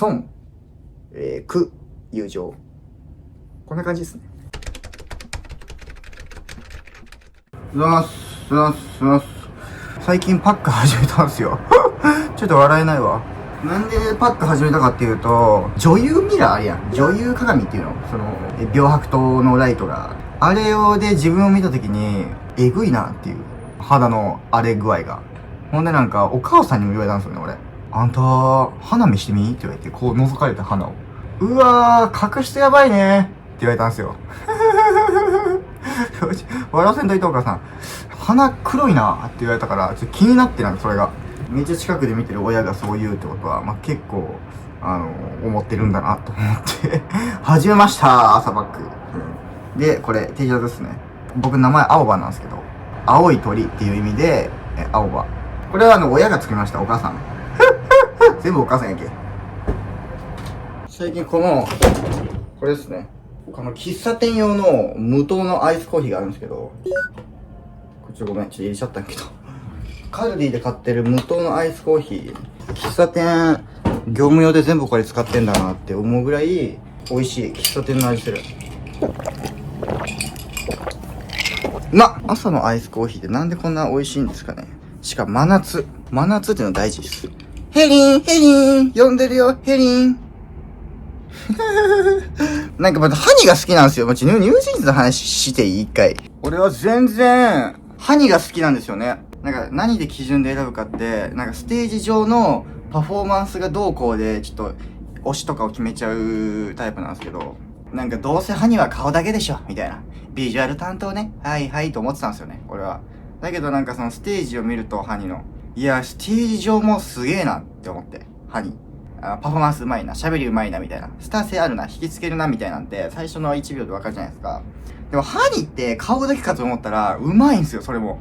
損、苦、友情。こんな感じですね。最近パック始めたんですよ。ちょっと笑えないわ。なんでパック始めたかっていうと、女優ミラーあるやん。女優鏡っていうの。描白灯のライトが。あれで自分を見たときに、えぐいなっていう。肌の荒れ具合が。ほんでなんか、お母さんにも言われたんですよね、俺。あんた、鼻見してみって言われて、こう覗かれた鼻を。うわー、隠してやばいねって言われたんですよ。笑わせんといてお母さん。鼻黒いなって言われたから、ちょっと気になってなんかそれが。めっちゃ近くで見てる親がそう言うってことは、まあ、結構、思ってるんだなと思って始めました朝パック。で、これ、T シャツですね。僕名前青葉なんですけど、青い鳥っていう意味で、青葉。これは親が作りました、お母さん。全部お母さんやけ。最近これですね。この喫茶店用の無糖のアイスコーヒーがあるんですけど、ごめん、ちょっと入れちゃったんやけど。カルディで買ってる無糖のアイスコーヒー。喫茶店、業務用で全部これ使ってんだなって思うぐらい美味しい喫茶店の味する。朝のアイスコーヒーってなんでこんな美味しいんですかね。しかも真夏。真夏っていうの大事です。ヘリン呼んでるよ、ヘリン。なんかまたハニが好きなんですよ。ニュージーンズの話していい？一回。俺は全然、ハニが好きなんですよね。なんか何で基準で選ぶかって、なんかステージ上のパフォーマンスがどうこうで、ちょっと推しとかを決めちゃうタイプなんですけど、なんかどうせハニは顔だけでしょみたいな。ビジュアル担当ね。はいはいと思ってたんですよね、俺は。だけどなんかそのステージを見ると、ハニの。いや、ステージ上もすげえなって思って、ハニ。パフォーマンス上手いな、喋り上手いなみたいな。スター性あるな、引きつけるなみたいなんて、最初の1秒でわかるじゃないですか。でも、ハニって顔だけかと思ったら、上手いんすよ、それも。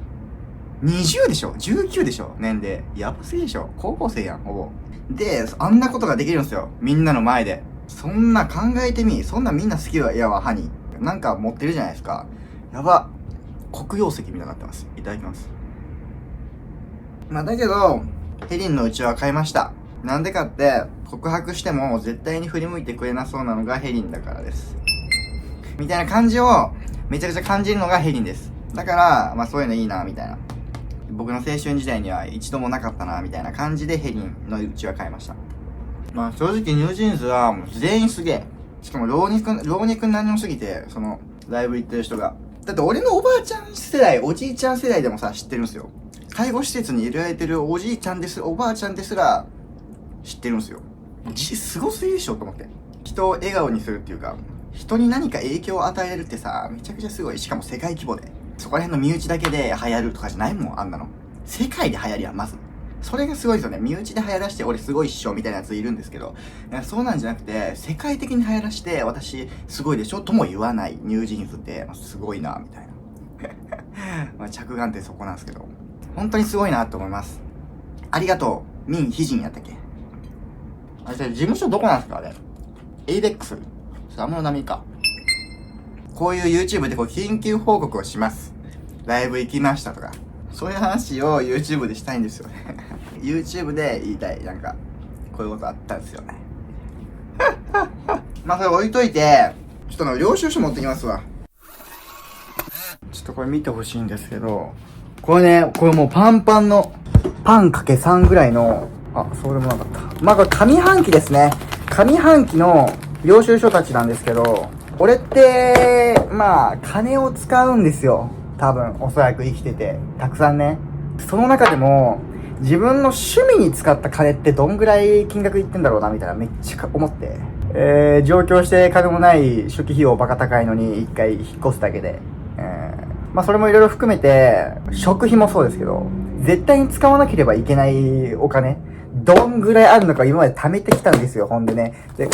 20でしょ ?19 でしょ年齢。やばすぎでしょ高校生やん、ほぼ。で、あんなことができるんですよ。みんなの前で。そんな考えてみ。そんなみんな好きやわ、ハニ。なんか持ってるじゃないですか。やば。黒曜石みたいになってます。いただきます。まあ、だけど、ヘリンのうちは買いました。なんでかって、告白しても絶対に振り向いてくれなそうなのがヘリンだからです。みたいな感じをめちゃくちゃ感じるのがヘリンです。だから、まあそういうのいいな、みたいな。僕の青春時代には一度もなかったな、みたいな感じでヘリンのうちは買いました。まあ正直ニュージーンズはもう全員すげえ。しかも老若男女すぎて、ライブ行ってる人が。だって俺のおばあちゃん世代、おじいちゃん世代でもさ、知ってるんですよ。介護施設に入れられてるおじいちゃんです、おばあちゃんですら、知ってるんですよ。すごすぎでしょと思って。人を笑顔にするっていうか、人に何か影響を与えれるってさ、めちゃくちゃすごい。しかも世界規模で。そこら辺の身内だけで流行るとかじゃないもん、あんなの。世界で流行りやん、まず。それがすごいですよね。身内で流行らして俺すごいっしょみたいなやついるんですけど、そうなんじゃなくて、世界的に流行らして私すごいでしょとも言わないニュージーンズって、すごいな、みたいな。まあ着眼点そこなんですけど。本当にすごいなと思います。ありがとう。ミン・ヒジンやったっけ？あれ、事務所どこなんですかあれ。エイベックス。安室奈美か。こういう YouTube で緊急報告をします。ライブ行きましたとか。そういう話を YouTube でしたいんですよね。YouTube で言いたい。なんか、こういうことあったんですよね。まあそれ置いといて、ちょっと領収書持ってきますわ。ちょっとこれ見てほしいんですけど、これもうパンパンの、パンかけ3ぐらいの、そうでもなかった。まあこれ上半期ですね。上半期の領収書たちなんですけど、俺って、まあ、金を使うんですよ。多分、おそらく生きてて。たくさんね。その中でも、自分の趣味に使った金ってどんぐらい金額いってんだろうな、みたいなめっちゃ思って。上京して金もない初期費用バカ高いのに一回引っ越すだけで。まあそれもいろいろ含めて、食費もそうですけど、絶対に使わなければいけないお金、どんぐらいあるのか今まで貯めてきたんですよ、ほんでね。で、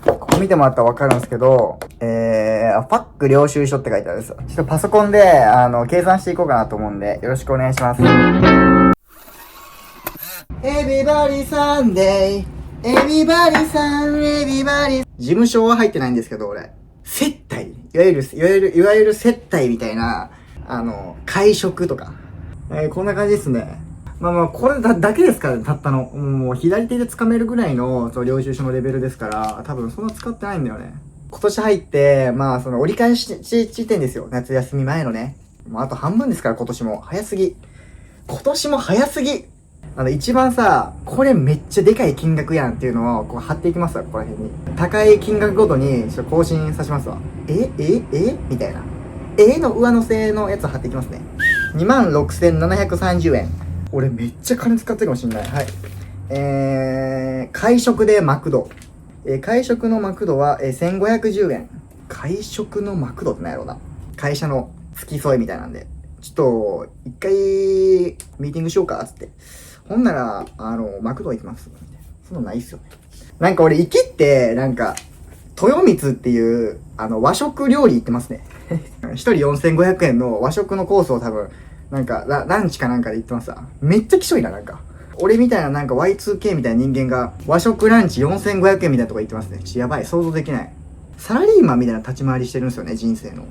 ここ見てもらったらわかるんですけど、パック領収書って書いてあるんですよ。ちょっとパソコンで、計算していこうかなと思うんで、よろしくお願いします。Everybody Sunday, Everybody Sun, Everybody。事務所は入ってないんですけど、俺。接待いわゆる接待みたいな、会食とか。こんな感じですね。まあまあ、これだけですからね、たったの。もう左手で掴めるぐらいの、領収書のレベルですから、多分そんな使ってないんだよね。今年入って、まあ、折り返し地点ですよ。夏休み前のね。もうあと半分ですから、今年も。早すぎ。今年も早すぎ。一番さ、これめっちゃでかい金額やんっていうのを、こう貼っていきますわ、ここら辺に。高い金額ごとに、ちょっと更新させますわ。みたいな。の上乗せのやつを貼っていきますね。26,730円。俺めっちゃ金使ってるかもしんない。はい。会食でマクド。会食のマクドは、1510円。会食のマクドって何やろうな。会社の付き添いみたいなんで。ちょっと、一回、ミーティングしようか、つって。ほんなら、マクド行きます。そんなのないっすよね。なんか俺、行きって、なんか、豊光っていう、和食料理行ってますね。一人4500円の和食のコースを多分、なんか、ランチかなんかで行ってますわ。めっちゃきしょいな、なんか。俺みたいななんか Y2K みたいな人間が、和食ランチ4500円みたいなとこ行ってますね。やばい、想像できない。サラリーマンみたいな立ち回りしてるんですよね、人生の。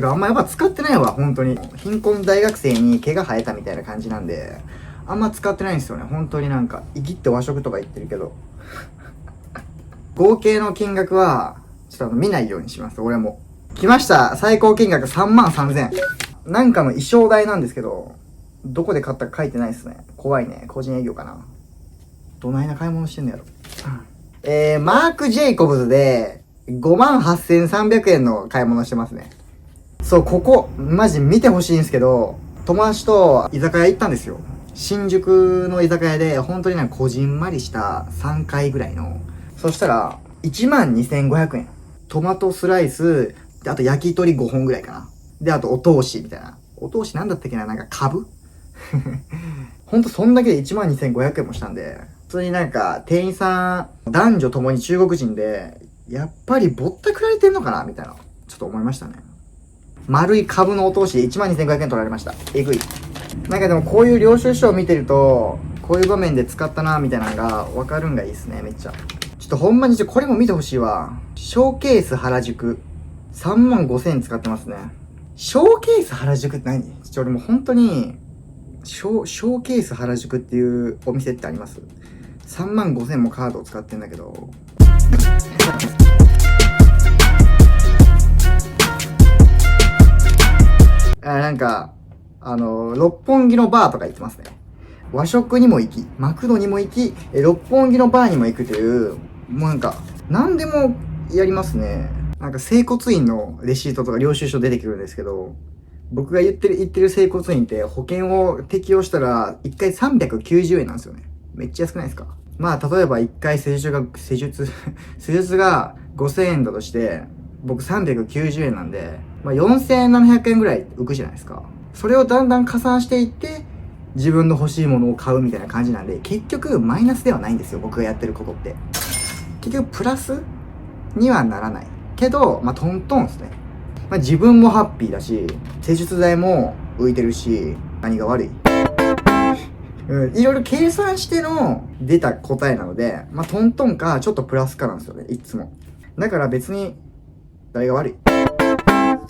あんまやっぱ使ってないわ、本当に。貧困大学生に毛が生えたみたいな感じなんで、あんま使ってないんですよね、本当になんか。生きって和食とか言ってるけど。合計の金額は、ちょっと見ないようにします、俺も。来ました、最高金額33,000。なんかの衣装代なんですけど、どこで買ったか書いてないですね。怖いね。個人営業かな。どないな買い物してんのやろ。マーク・ジェイコブズで58,300円の買い物してますね。そう、ここ、マジ見てほしいんですけど、友達と居酒屋行ったんですよ。新宿の居酒屋で、本当になんかこじんまりした3階ぐらいの。そしたら、12,500円。トマトスライス、であと焼き鳥5本ぐらいかな。で、あとお通しみたいな。お通しなんだったっけな、なんか株ほんとそんだけで12,500円もしたんで、普通になんか店員さん、男女ともに中国人で、やっぱりぼったくられてんのかなみたいな、ちょっと思いましたね。丸い株のお通しで12,500円取られました。えぐい。なんかでもこういう領収書を見てると、こういう場面で使ったなみたいなのがわかるんがいいっすね、めっちゃ。ちょっとほんまにこれも見てほしいわ。ショーケース原宿。35,000円使ってますね。ショーケース原宿って何？俺もう本当に、ショーケース原宿っていうお店ってあります？ 35,000 もカードを使ってんだけど。なんか、六本木のバーとか行ってますね。和食にも行き、マクドにも行き、六本木のバーにも行くという、もうなんか、何でもやりますね。なんか、整骨院のレシートとか領収書出てくるんですけど、僕が言ってる整骨院って保険を適用したら、1回390円なんですよね。めっちゃ安くないですか？まあ、例えば1回施術が5,000円だとして、僕390円なんで、まあ4,700円ぐらい浮くじゃないですか。それをだんだん加算していって、自分の欲しいものを買うみたいな感じなんで、結局マイナスではないんですよ、僕がやってることって。結局プラスにはならない。けど、まあトントンですね。まあ自分もハッピーだし、施術代も浮いてるし、何が悪い？いろいろ計算しての出た答えなので、まあトントンかちょっとプラスかなんですよね、いつも。だから別に、誰が悪い？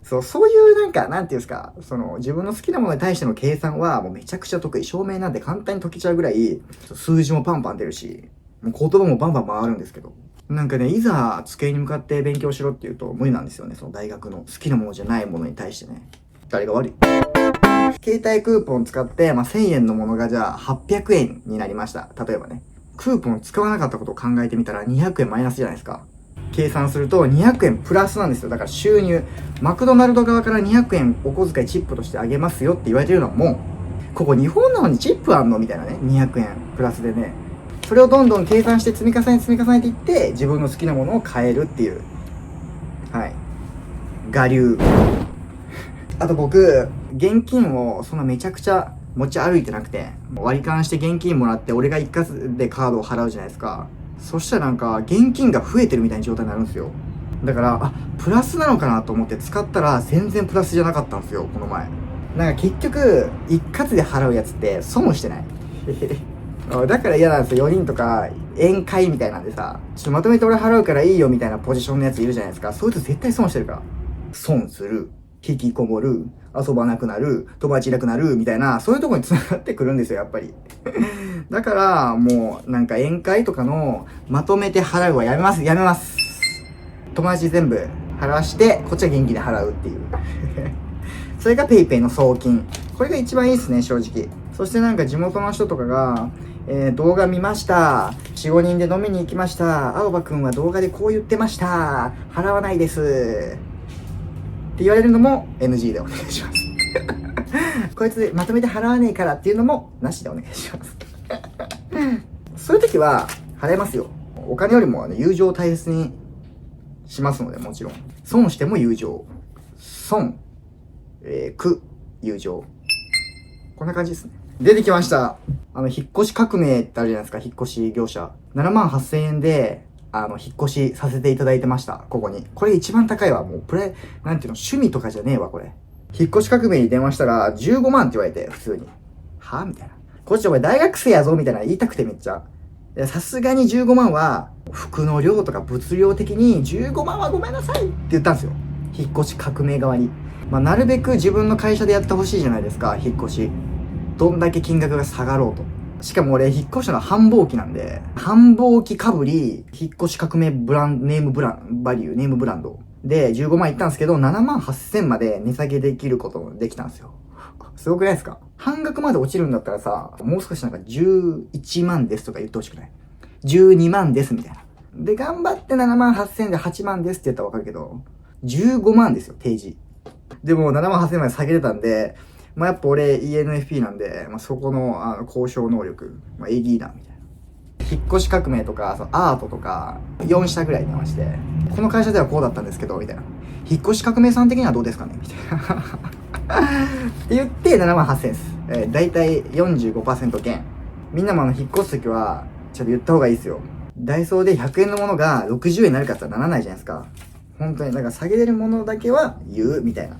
そういうなんか、なんていうんですか、自分の好きなものに対しての計算はもうめちゃくちゃ得意。証明なんて簡単に解けちゃうぐらい、数字もパンパン出るし、もう言葉もバンバン回るんですけど。なんかね、いざ机に向かって勉強しろって言うと無理なんですよね。その大学の好きなものじゃないものに対してね。誰が悪い？携帯クーポン使って、まあ、1000円のものがじゃあ800円になりました。例えばね。クーポン使わなかったことを考えてみたら200円マイナスじゃないですか。計算すると200円プラスなんですよ。だから収入。マクドナルド側から200円お小遣いチップとしてあげますよって言われてるのはもう、ここ日本なのにチップあんのみたいなね。200円プラスでね。それをどんどん計算して積み重ねていって、自分の好きなものを買えるっていう。はい。我流。あと僕、現金をそんなめちゃくちゃ持ち歩いてなくて、割り勘して現金もらって俺が一括でカードを払うじゃないですか。そしたらなんか現金が増えてるみたいな状態になるんですよ。だから、プラスなのかなと思って使ったら全然プラスじゃなかったんですよ、この前。なんか結局、一括で払うやつって損してない。だから嫌なんですよ。4人とか、宴会みたいなんでさ、ちょっとまとめて俺払うからいいよみたいなポジションのやついるじゃないですか。そいつ絶対損してるから。損する。引きこもる、遊ばなくなる、友達いなくなる、みたいな、そういうところに繋がってくるんですよ、やっぱり。だから、もう、なんか宴会とかの、まとめて払うはやめます、やめます。友達全部払わして、こっちは現金で払うっていう。それが PayPay の送金。これが一番いいですね、正直。そしてなんか地元の人とかが、動画見ました。4、5人で飲みに行きました。青葉くんは動画でこう言ってました。払わないです。って言われるのも NG でお願いします。こいつまとめて払わねえからっていうのもなしでお願いします。そういう時は払いますよ。お金よりも友情を大切にしますので、もちろん。損しても友情。損、苦、友情。こんな感じですね。出てきました。引っ越し革命ってあるじゃないですか、引っ越し業者。78,000円で、引っ越しさせていただいてました。ここに。これ一番高いわ。もう、なんていうの、趣味とかじゃねえわ、これ。引っ越し革命に電話したら、15万って言われて、普通に。はみたいな。こっちお前大学生やぞみたいな言いたくてめっちゃ。さすがに15万は、服の量とか物量的に15万はごめんなさいって言ったんですよ。引っ越し革命側に。なるべく自分の会社でやってほしいじゃないですか、引っ越し。どんだけ金額が下がろうと。しかも俺、引っ越したのは繁忙期なんで、繁忙期かぶり、引っ越し革命ネームブランド。で、15万いったんですけど、78,000まで値下げできることもできたんですよ。すごくないですか？半額まで落ちるんだったらさ、もう少しなんか11万ですとか言ってほしくない？ 12 万ですみたいな。で、頑張って78,000で8万ですって言ったらわかるけど、15万ですよ、提示。でも78,000まで下げれたんで、やっぱ俺 ENFP なんで、そこの交渉能力、エギーだみたいな。引っ越し革命とか、アートとか、4社ぐらいにまして、この会社ではこうだったんですけど、みたいな。引っ越し革命さん的にはどうですかねみたいな。って言って78,000です。だいたい 45% 減。みんなも引っ越すときは、ちょっと言った方がいいですよ。ダイソーで100円のものが60円になるかってならないじゃないですか。本当に、だから下げれるものだけは言う、みたいな。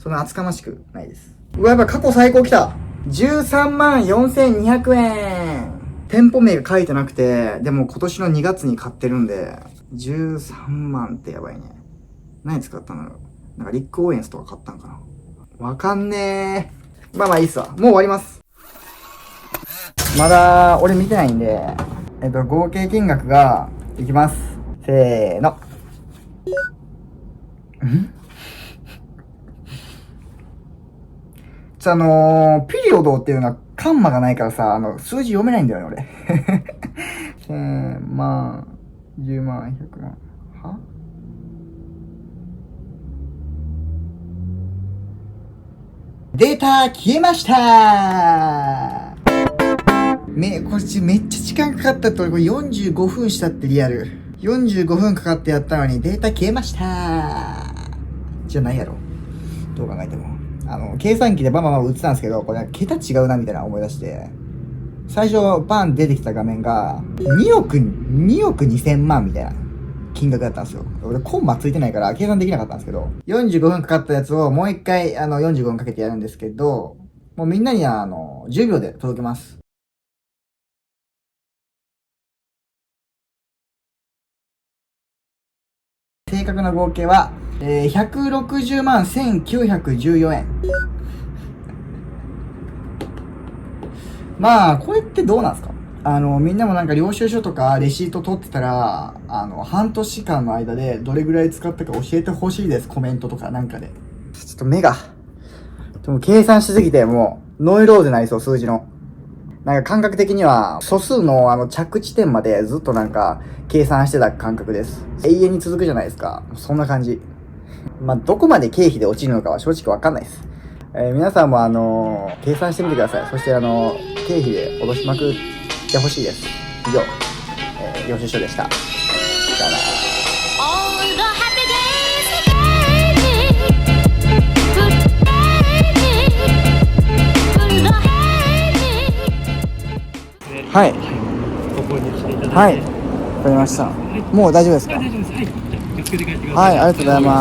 そんな厚かましくないです。うわ、やっぱ過去最高来た !134200 円店舗名が書いてなくて、でも今年の2月に買ってるんで、13万ってやばいね。何使ったんだろう。なんかリック・オーエンスとか買ったんかな。わかんねー。いいっすわ。もう終わります。まだ、俺見てないんで、合計金額が、いきます。せーの。ピリオドっていうのはカンマがないからさ、数字読めないんだよね、俺。1000万、10万、100万。は？データ消えましたー。こっちめっちゃ時間かかったって、俺これ45分したってリアル。45分かかってやったのにデータ消えましたー。じゃないやろ。どう考えても。計算機でバンバンバン打ってたんですけど、これ桁違うなみたいな思い出して、最初バン出てきた画面が、2億2000万みたいな金額だったんですよ。俺コンマついてないから計算できなかったんですけど、45分かかったやつをもう一回45分かけてやるんですけど、もうみんなには10秒で届けます。正確な合計は、160万1914円。これってどうなんですか？みんなもなんか領収書とかレシート取ってたら、半年間の間でどれぐらい使ったか教えてほしいです。コメントとかなんかで。ちょっと目が。でも計算しすぎてもう、ノイローゼになりそう、数字の。なんか感覚的には、素数の着地点までずっとなんか、計算してた感覚です。永遠に続くじゃないですか。そんな感じ。どこまで経費で落ちるのかは正直わかんないです。皆さんも計算してみてください。そして経費で落としまくってほしいです。以上、領収書でした。さよなら。はい。ここに来ていただいて。はい。わかりました。もう大丈夫ですか？大丈夫です。はい。じゃあ気をつけて帰ってください。はい、ありがとうございます。